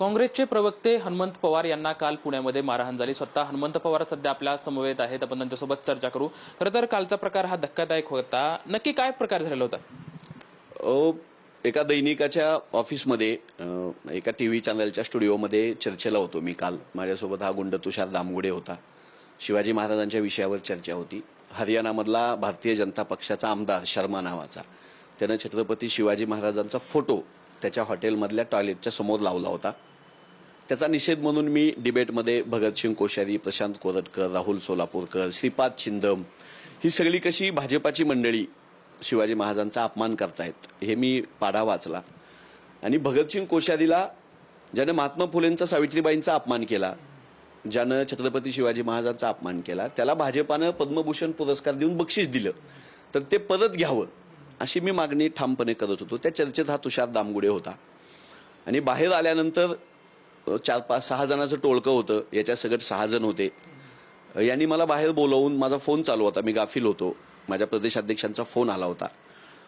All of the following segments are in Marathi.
काँग्रेसचे प्रवक्ते हनुमंत पवार यांना काल पुण्यामध्ये मारहाण झाली। स्वतः हनुमंत पवार सध्या आपल्या समवेत आहेत, आपण त्यांच्यासोबत चर्चा करू। खरं तर कालचा प्रकार हा धक्कादायक होता, नक्की काय प्रकार झालेला होता? एका दैनिकाच्या ऑफिसमध्ये एका टीव्ही चॅनलच्या स्टुडिओमध्ये चर्चेला होतो मी काल। माझ्यासोबत हा गुंड तुषार दामगुडे होता। शिवाजी महाराजांच्या विषयावर चर्चा होती। हरियाणामधला भारतीय जनता पक्षाचा आमदार शर्मा नावाचा, त्यानं छत्रपती शिवाजी महाराजांचा फोटो त्याच्या हॉटेलमधल्या टॉयलेटच्या समोर लावला होता। त्याचा निषेध म्हणून मी डिबेटमध्ये भगतसिंग कोश्यारी, प्रशांत कोरटकर, राहुल सोलापूरकर, श्रीपाद छिंदम ही सगळी कशी भाजपाची मंडळी शिवाजी महाराजांचा अपमान करतायत हे मी पाढा वाचला। आणि भगतसिंग कोश्यारीला ज्याने महात्मा फुलेंचा, सावित्रीबाईंचा अपमान केला, ज्यानं छत्रपती शिवाजी महाराजांचा अपमान केला, त्याला भाजपानं पद्मभूषण पुरस्कार देऊन बक्षीस दिलं, तर ते परत घ्यावं अशी मी मागणी ठामपणे करत होतो। त्या चर्चेत हा तुषार दामगुडे होता। आणि बाहेर आल्यानंतर 4-5-6 जणांचं टोळकं होतं, याच्या सगळं 6 जण होते। यांनी मला बाहेर बोलावून, माझा फोन चालू होता, मी गाफील होतो, माझ्या प्रदेशाध्यक्षांचा फोन आला होता,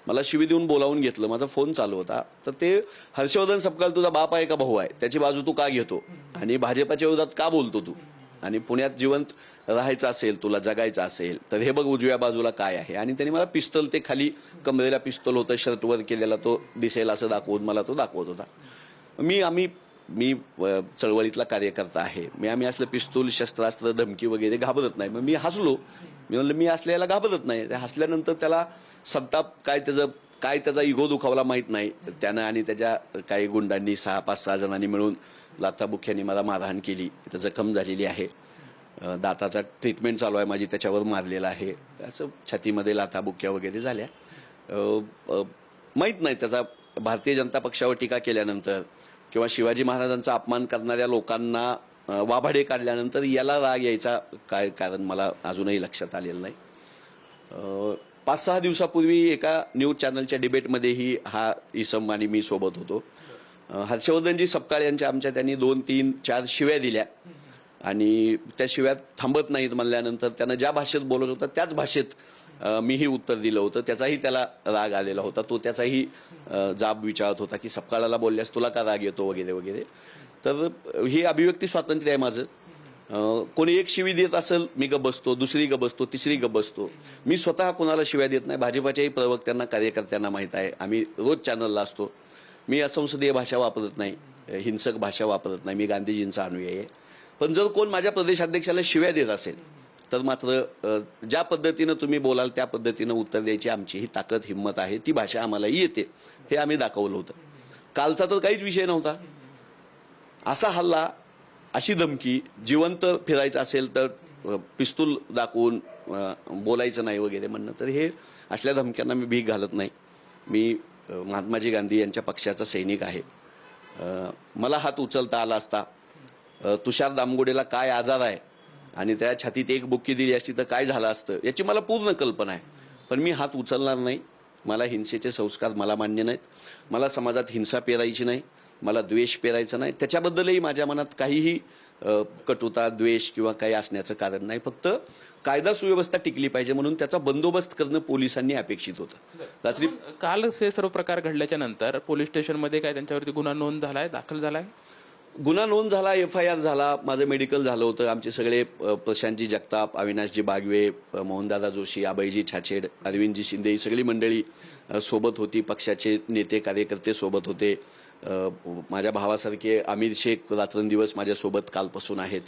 मला शिवी देऊन बोलावून घेतलं, माझा फोन चालू होता। तर ते हर्षवर्धन सपकाळ तुझा बाप आहे का भाऊ आहे, त्याची बाजू तू का घेतो आणि भाजपाच्या विरोधात का बोलतो तू, आणि पुण्यात जिवंत राहायचं असेल, तुला जगायचं असेल तर हे बघ उजव्या बाजूला काय आहे। आणि त्यांनी मला पिस्तल, ते खाली कमरेला पिस्तल होतं, शर्टवर केलेला, तो दिसेल असं दाखवून मला तो दाखवत होता। मी चळवळीतला कार्यकर्ता आहे, आम्ही असलं पिस्तूल, शस्त्रास्त्र, धमकी वगैरे घाबरत नाही। मग मी हसलो, मी म्हणलं मी असल्याला घाबरत नाही। ते हसल्यानंतर त्याला संताप, काय त्याचा इगो दुखावला माहीत नाही त्यानं, आणि त्याच्या काही गुंडांनी 6-5-6 जणांनी मिळून लाथाबुक्क्यांनी मला मारहाण केली, इथं जखम झालेली आहे, दाताचा ट्रीटमेंट चालू आहे माझी, त्याच्यावर मारलेला आहे, असं छातीमध्ये लाथाबुक्क्या वगैरे झाल्या। माहीत नाही त्याचा भारतीय जनता पक्षावर टीका केल्यानंतर किंवा शिवाजी महाराजांचा अपमान करणाऱ्या लोकांना वाभाडे काढल्यानंतर याला राग यायचा काय कारण मला अजूनही लक्षात आलेलं नाही। 5-6 दिवसापूर्वी एका न्यूज चॅनलच्या डिबेटमध्येही हा इसम आणि मी सोबत होतो। हर्षवर्धनजी सपकाळ यांच्या आमच्या त्यांनी 2-3-4 शिव्या दिल्या, आणि त्या शिव्या थांबत नाहीत म्हणल्यानंतर त्यानं ज्या भाषेत बोलत होता त्याच भाषेत मीही उत्तर दिलं होतं। त्याचाही त्याला राग आलेला होता, तो त्याचाही जाब विचारत होता की सपकाळाला बोलल्यास तुला का राग येतो वगैरे वगैरे। तर ही अभिव्यक्ती स्वातंत्र्य आहे माझं। कोणी एक शिवी देत असेल मी गप्प बसतो, दुसरी गप्प बसतो, तिसरी गप्प बसतो। मी स्वतः कोणाला शिव्या देत नाही। भाजपाच्याही प्रवक्त्यांना, कार्यकर्त्यांना माहीत आहे, आम्ही रोज चॅनलला असतो। मी असंसदीय भाषा वापरत नाही, हिंसक भाषा वापरत नाही, मी गांधीजींचा अनुयायी आहे। पण जर कोण माझ्या प्रदेशाध्यक्षाला शिव्या देत असेल तर मात्र ज्या पद्धतीनं तुम्ही बोलाल त्या पद्धतीनं उत्तर द्यायची आमची ही ताकद, हिंमत आहे, ती भाषा आम्हालाही येते, हे आम्ही दाखवलं होतं। कालचा तर काहीच विषय नव्हता। असा हल्ला, अशी धमकी, जिवंत फिरायचं असेल तर पिस्तूल दाखवून बोलायचं नाही वगैरे म्हणणं, तर हे असल्या धमक्यांना मी भीक घालत नाही। मी महात्माजी गांधी यांच्या पक्षाचा सैनिक आहे। मला हात उचलता आला असता, तुषार दामगुडेला काय आजार आहे आणि त्या छातीत एक बुक्की दिली असती तर काय झालं असतं याची मला पूर्ण कल्पना आहे। पण मी हात उचलणार नाही। मला हिंसेचे संस्कार मला मान्य नाहीत। मला समाजात हिंसा पेरायची नाही, मला द्वेष पेरायचा नाही। त्याच्याबद्दलही माझ्या मनात काहीही कटुता, द्वेष किंवा काही असण्याचं कारण नाही। फक्त कायदा सुव्यवस्था टिकली पाहिजे म्हणून त्याचा बंदोबस्त करणं पोलिसांनी अपेक्षित होतं। रात्री काल हे सर्व प्रकार घडल्याच्या नंतर पोलीस स्टेशनमध्ये काय त्यांच्यावरती गुन्हा नोंद झालाय, दाखल झालाय? गुन्हा नोंद झाला, FIR झाला, माझं मेडिकल झालं होतं। आमचे सगळे प्रशांतजी जगताप, अविनाशजी बागवे, मोहनदादा जोशी, अभयजी छाछेड, अरविंदजी शिंदे ही सगळी मंडळी सोबत होती। पक्षाचे नेते, कार्यकर्ते सोबत होते। माझ्या भावासारखे अमीर शेख रात्रंदिवस माझ्यासोबत कालपासून आहेत।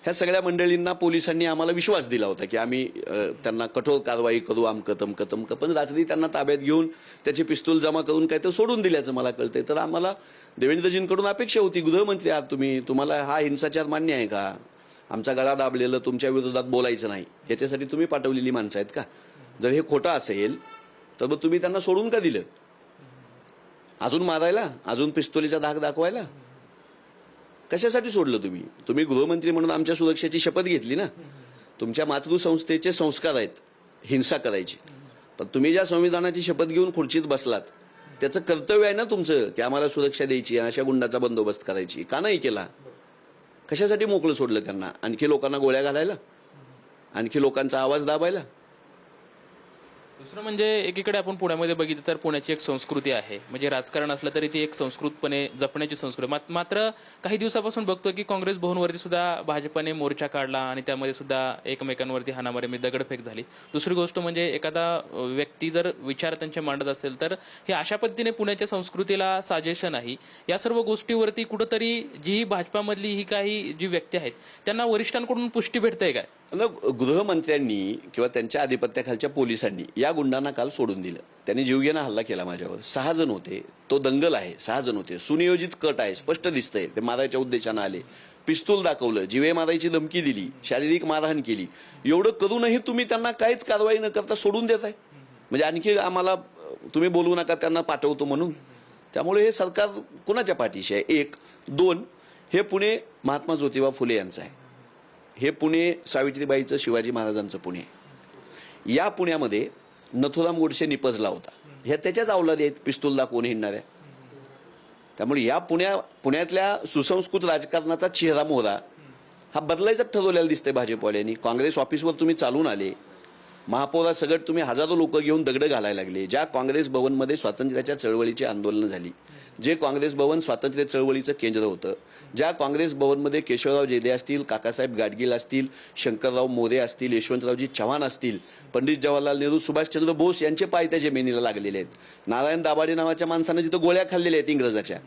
ह्या सगळ्या मंडळींना पोलिसांनी आम्हाला विश्वास दिला होता की आम्ही त्यांना कठोर कारवाई करू, अमकं तमकं तमकं। पण रात्री त्यांना ताब्यात घेऊन त्याचे पिस्तूल जमा करून काय तर सोडून दिल्याचं मला कळतंय। तर आम्हाला देवेंद्रजींकडून अपेक्षा होती, गृहमंत्री आहात तुम्हाला हा हिंसाचार मान्य आहे का? आमचा गळा दाबलेलं, तुमच्या विरोधात बोलायचं नाही, याच्यासाठी तुम्ही पाठवलेली माणसं आहेत का? जर हे खोटं असेल तर मग तुम्ही त्यांना सोडून का दिलं? अजून मारायला, अजून पिस्तोलीचा धाक दाखवायला कशासाठी सोडलं तुम्ही गृहमंत्री म्हणून आमच्या सुरक्षेची शपथ घेतली ना। तुमच्या मातृसंस्थेचे संस्कार आहेत हिंसा करायची, पण तुम्ही ज्या संविधानाची शपथ घेऊन खुर्चीत बसलात त्याचं कर्तव्य आहे ना तुमचं की आम्हाला सुरक्षा द्यायची, अशा गुंडाचा बंदोबस्त करायची, का नाही केला? कशासाठी मोकळं सोडलं त्यांना? आणखी लोकांना गोळ्या घालायला, आणखी लोकांचा आवाज दाबायला? दुसरं म्हणजे एकीकडे आपण पुण्यामध्ये बघितलं तर पुण्याची एक संस्कृती आहे, म्हणजे राजकारण असलं तरी ती एक संस्कृतपणे जपण्याची संस्कृती. मात्र काही दिवसापासून बघतोय की काँग्रेस भवनवरती सुद्धा भाजपाने मोर्चा काढला आणि त्यामध्ये सुद्धा एकमेकांवरती हाणामारी म्हणजे दगडफेक झाली. दुसरी गोष्ट म्हणजे एखादा व्यक्ती जर विचार त्यांचे मांडत असेल तर हे अशा पद्धतीने पुण्याच्या संस्कृतीला साजेशन आहे. या सर्व गोष्टीवरती कुठंतरी जी भाजपामधली ही काही जी व्यक्ती आहेत त्यांना वरिष्ठांकडून पुष्टी भेटते काय? गृहमंत्र्यांनी किंवा त्यांच्या आधिपत्याखालच्या पोलिसांनी या गुंडांना काल सोडून दिलं. त्यांनी जीवघेणा हल्ला केला माझ्यावर. 6 जण होते. तो दंगल आहे. 6 जण होते. सुनियोजित कट आहे. स्पष्ट दिसतंय ते मारायच्या उद्देशानं आले. पिस्तूल दाखवलं, जीवे मारायची धमकी दिली, शारीरिक मारहाण केली. एवढं करूनही तुम्ही त्यांना काहीच कारवाई न करता सोडून देताय. म्हणजे आणखी आम्हाला तुम्ही बोलू नका त्यांना पाठवतो म्हणून. त्यामुळे हे सरकार कुणाच्या पाठीशी आहे? 1. 2. हे पुणे महात्मा ज्योतिबा फुले यांचं आहे. हे पुणे सावित्रीबाईचं, शिवाजी महाराजांचं पुणे. या पुण्यामध्ये नथुराम गोडसे निपजला होता. ह्या त्याच्याच अवलादी आहेत, पिस्तूल दाखवून हिंडणाऱ्या. त्यामुळे या पुण्यातल्या सुसंस्कृत राजकारणाचा चेहरा मोहरा हा बदलायचा ठरवलेला दिसतंय भाजपवाल्यांनी. काँग्रेस ऑफिसवर तुम्ही चालून आले, महापौरासकट तुम्ही हजारो लोक घेऊन दगड घालायला लागले. ज्या काँग्रेस भवनमध्ये स्वातंत्र्याच्या चळवळीची आंदोलनं झाली, जे काँग्रेस भवन स्वातंत्र्य चळवळीचं केंद्र होतं, ज्या काँग्रेस भवनमध्ये केशवराव जेदे असतील, काकासाहेब गाडगील असतील, शंकरराव मोरे असतील, यशवंतरावजी चव्हाण असतील, पंडित जवाहरलाल नेहरू, सुभाषचंद्र बोस यांचे पाय त्या जमिनीला लागलेले आहेत. नारायण दाभाडे नावाच्या माणसानं जिथं गोळ्या खाल्लेल्या आहेत इंग्रजाच्या,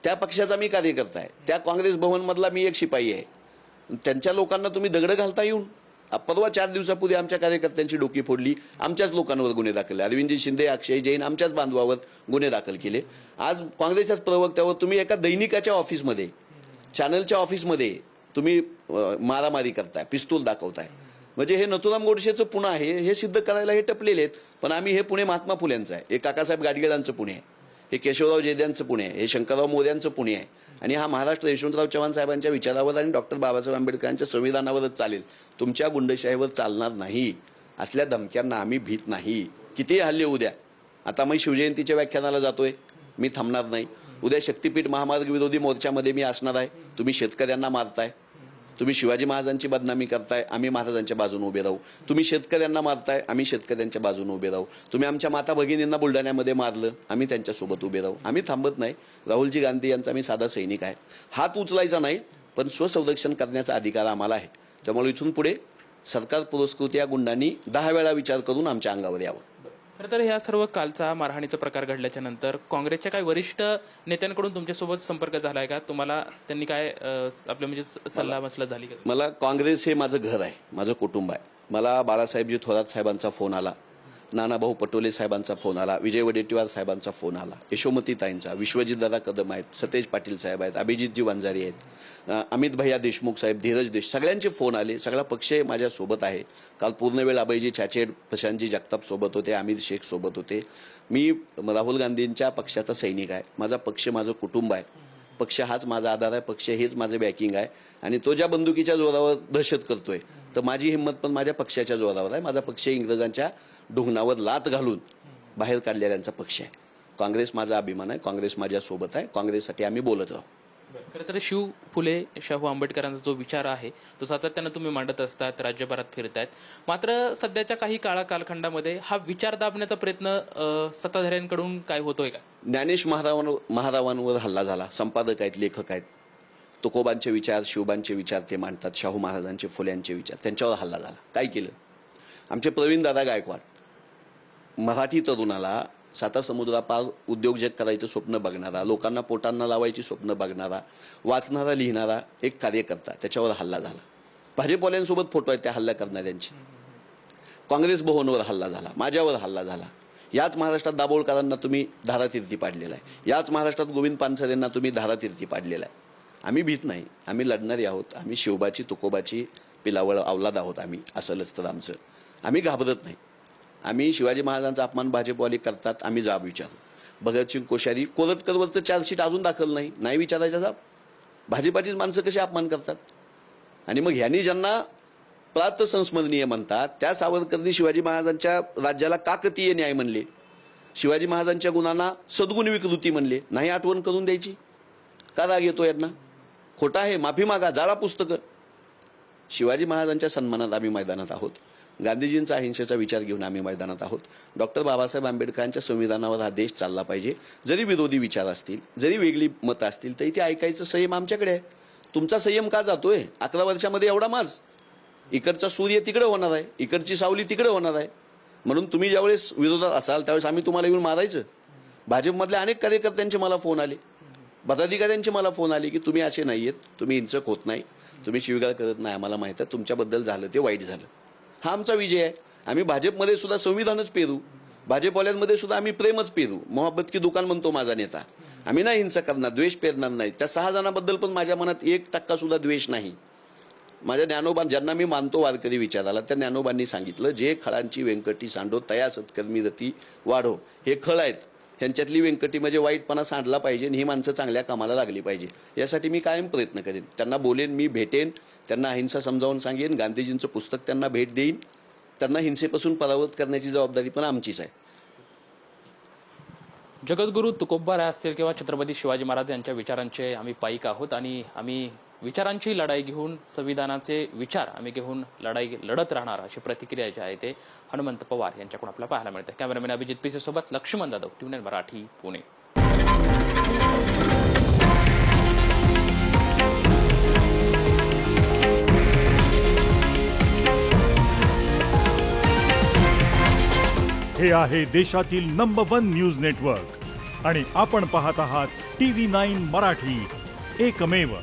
त्या पक्षाचा मी कार्यकर्ता आहे. त्या काँग्रेस भवनमधला मी एक शिपाई आहे. त्यांच्या लोकांना तुम्ही दगड घालता येऊन. परवा 4 दिवसापूर्वी आमच्या कार्यकर्त्यांची डोकी फोडली, आमच्याच लोकांवर गुन्हे दाखल. अरविंदजी शिंदे, अक्षय जैन, आमच्याच बांधवावर गुन्हे दाखल केले. आज काँग्रेसच्याच प्रवक्त्यावर तुम्ही एका दैनिकाच्या ऑफिसमध्ये, चॅनलच्या ऑफिसमध्ये तुम्ही मारामारी करताय, पिस्तूल दाखवताय. म्हणजे हे नथुराम गोडसेचं पुणे आहे हे सिद्ध करायला हे टपलेले आहेत. पण आम्ही हे पुणे महात्मा फुल्यांचं आहे, हे काकासाहेब गाडगीळांचं पुणे आहे, हे केशवराव जेद्यांचं पुणे आहे, हे शंकरराव मोऱ्यांचं पुणे आहे. आणि हा महाराष्ट्र यशवंतराव चव्हाण साहेबांच्या विचारावर आणि डॉक्टर बाबासाहेब आंबेडकरांच्या संविधानावरच चालेल. तुमच्या गुंडशाहीवर चालणार नाही. असल्या धमक्यांना आम्ही भीत नाही. कितीही हल्ले उद्या. आता मी शिवजयंतीच्या व्याख्यानाला जातोय, मी थांबणार नाही. उद्या शक्तीपीठ महामार्ग विरोधी मोर्चामध्ये मी असणार आहे. तुम्ही शेतकऱ्यांना मारताय, तुम्ही शिवाजी महाराजांची बदनामी करताय, आम्ही महाराजांच्या बाजूने उभे राहू. तुम्ही शेतकऱ्यांना मारताय, आम्ही शेतकऱ्यांच्या बाजूने उभे राहू. तुम्ही आमच्या माता भगिनींना बुलढाण्यामध्ये मारलं, आम्ही त्यांच्यासोबत उभे राहू. आम्ही थांबत नाही. राहुलजी गांधी यांचा मी साधा सैनिक आहे. हात उचलायचा नाही, पण स्वसंरक्षण करण्याचा अधिकार आम्हाला आहे. त्यामुळे इथून पुढे सरकार पुरस्कृत या गुंडांनी 10 वेळा विचार करून आमच्या अंगावर यावं. खरं तर ह्या सर्व कालचा मारहाणीचा प्रकार घडल्याच्या नंतर काँग्रेसच्या काही वरिष्ठ नेत्यांकडून तुमच्यासोबत संपर्क झाला आहे का? तुम्हाला त्यांनी काय आपलं म्हणजे सल्ला मसला झाली का? मला काँग्रेस हे माझं घर आहे, माझं कुटुंब आहे. मला बाळासाहेबजी थोरात साहेबांचा फोन आला, नानाभाऊ पटोले साहेबांचा फोन आला, विजय वडेट्टीवार साहेबांचा फोन आला, यशोमती ताईंचा, विश्वजितदादा कदम आहेत, सतेज पाटील साहेब आहेत, अभिजितजी वंजारी आहेत, अमित भैया देशमुख साहेब, धीरज देश, सगळ्यांचे फोन आले. सगळा पक्ष माझ्या सोबत आहे. काल पूर्ण वेळ अभयजी छाछेड, प्रशांतजी जगताप सोबत होते, अमित शेख सोबत होते. मी राहुल गांधींच्या पक्षाचा सैनिक आहे. माझा पक्ष माझं कुटुंब आहे. पक्ष हाच माझा आधार आहे. पक्ष हेच माझं बॅकिंग आहे. आणि तो ज्या बंदुकीच्या जोरावर दहशत करतोय, तर माझी हिंमत पण माझ्या पक्षाच्या जोरावर आहे. माझा पक्ष इंग्रजांच्या ढुंगणावर लात घालून बाहेर काढलेल्यांचा पक्ष आहे. काँग्रेस माझा अभिमान आहे. काँग्रेस माझ्या सोबत आहे. काँग्रेससाठी आम्ही बोलत आहोत. खरं तर शिव फुले शाहू आंबेडकरांचा जो विचार आहे तो सातत्यानं तुम्ही मांडत असतात, राज्यभरात फिरतायत. मात्र सध्याच्या काही कालखंडामध्ये हा विचार दाबण्याचा प्रयत्न सत्ताधाऱ्यांकडून काय होतोय का? ज्ञानेश महारावांवर हल्ला झाला. संपादक आहेत, लेखक आहेत. तुकोबांचे विचार, शिवबांचे विचार ते मांडतात. शाहू महाराजांचे, फुल्यांचे विचार, त्यांच्यावर हल्ला झाला. काय केलं? आमचे प्रवीण दादा गायकवाड, मराठी तरुणाला सातासमुद्रापार उद्योगजग करायचं स्वप्न बघणारा, लोकांना पोटांना लावायची स्वप्न बघणारा, वाचणारा लिहिणारा एक कार्यकर्ता, त्याच्यावर हल्ला झाला. भाजपवाल्यांसोबत फोटो आहेत त्या हल्ला करणाऱ्यांचे. काँग्रेस भवनवर हल्ला झाला, माझ्यावर हल्ला झाला. याच महाराष्ट्रात दाभोळकरांना तुम्ही धारातीर्थी पाडलेला आहे. याच महाराष्ट्रात गोविंद पानसरेंना तुम्ही धारातीर्थी पाडलेला आहे. आम्ही भीत नाही. आम्ही लढणारे आहोत. आम्ही शिवबाची, तुकोबाची पिलावळ अवलाद आहोत. आम्ही असलच तर आमचं. आम्ही घाबरत नाही. आम्ही शिवाजी महाराजांचा अपमान भाजपवाले करतात, आम्ही जाब विचारू. भगतसिंग कोश्यारी, कोरटकरवरचं चार्जशीट अजून दाखल नाही विचारायचा जाब. भाजपाचीच माणसं कशी अपमान करतात? आणि मग ह्यांनी ज्यांना प्रात संस्मरणीय म्हणतात, त्या सावरकरांनी शिवाजी महाराजांच्या राज्याला काकतीय न्याय म्हणले, शिवाजी महाराजांच्या गुणांना सद्गुण विकृती म्हणले. नाही आठवण करून द्यायची का? राग येतो यांना? खोटा आहे, माफी मागा, जाळा पुस्तकं. शिवाजी महाराजांच्या सन्मानात आम्ही मैदानात आहोत. गांधीजींचा अहिंसेचा विचार घेऊन आम्ही मैदानात आहोत. डॉक्टर बाबासाहेब आंबेडकरांच्या संविधानावर हा देश चालला पाहिजे. जरी विरोधी विचार असतील, जरी वेगळी मतं असतील, तरी ते ऐकायचं संयम आमच्याकडे आहे. तुमचा संयम का जातोय? 11 वर्षामध्ये एवढा माज. इकडचा सूर्य तिकडे होणार आहे, इकडची सावली तिकडे होणार आहे. म्हणून तुम्ही ज्यावेळेस विरोधात असाल त्यावेळेस आम्ही तुम्हाला येऊन मारायचं. भाजपमधल्या अनेक कार्यकर्त्यांचे मला फोन आले, पदाधिकाऱ्यांचे मला फोन आले की तुम्ही असे नाहीयेत, तुम्ही हिंसक होत नाही, तुम्ही शिवीगाळ करत नाही, आम्हाला माहित आहे तुमच्याबद्दल झालं ते वाईट झालं. हा आमचा विजय आहे. आम्ही भाजपमध्ये सुद्धा संविधानच पेरू, भाजपवाल्यांमध्ये सुद्धा आम्ही प्रेमच पेरू. मोहब्बत की दुकान म्हणतो माझा नेता. आम्ही नाही हिंसा करणार, द्वेष पेरणार नाही. त्या 6 जणांबद्दल पण माझ्या मनात 1% सुद्धा द्वेष नाही. माझ्या ज्ञानोबा, ज्यांना मी मानतो वारकरी विचाराला, त्या ज्ञानोबांनी सांगितलं, जे खळांची व्यंकटी सांडो तया सत्कर्मी रती वाढो. हे खळ आहेत, ह्यांच्यातली व्यंकटी म्हणजे वाईटपणा सांडला पाहिजे आणि ही माणसं चांगल्या कामाला लागली पाहिजे. यासाठी मी कायम प्रयत्न करेन. त्यांना बोलेन, मी भेटेन, त्यांना अहिंसा समजावून सांगेन, गांधीजींचं पुस्तक त्यांना भेट देईन. त्यांना हिंसेपासून परावृत्त करण्याची जबाबदारी पण आमचीच आहे. जगद्गुरू तुकोबराय असतील किंवा छत्रपती शिवाजी महाराज यांच्या विचारांचे आम्ही पाईक आहोत आणि आम्ही विचारांची लढाई घेऊन, संविधानाचे विचार आम्ही घेऊन लढाई लढत राहणार, अशी प्रतिक्रिया जी आहे ते हनुमंत पवार यांच्याकडून आपल्याला पाहायला मिळते. कॅमेरामॅन अभिजित पीसे सोबत लक्ष्मण जाधव, TVN मराठी, पुणे. हे आहे देशातील नंबर 1 न्यूज नेटवर्क आणि आपण पाहत आहात TV9 मराठी, एकमेव.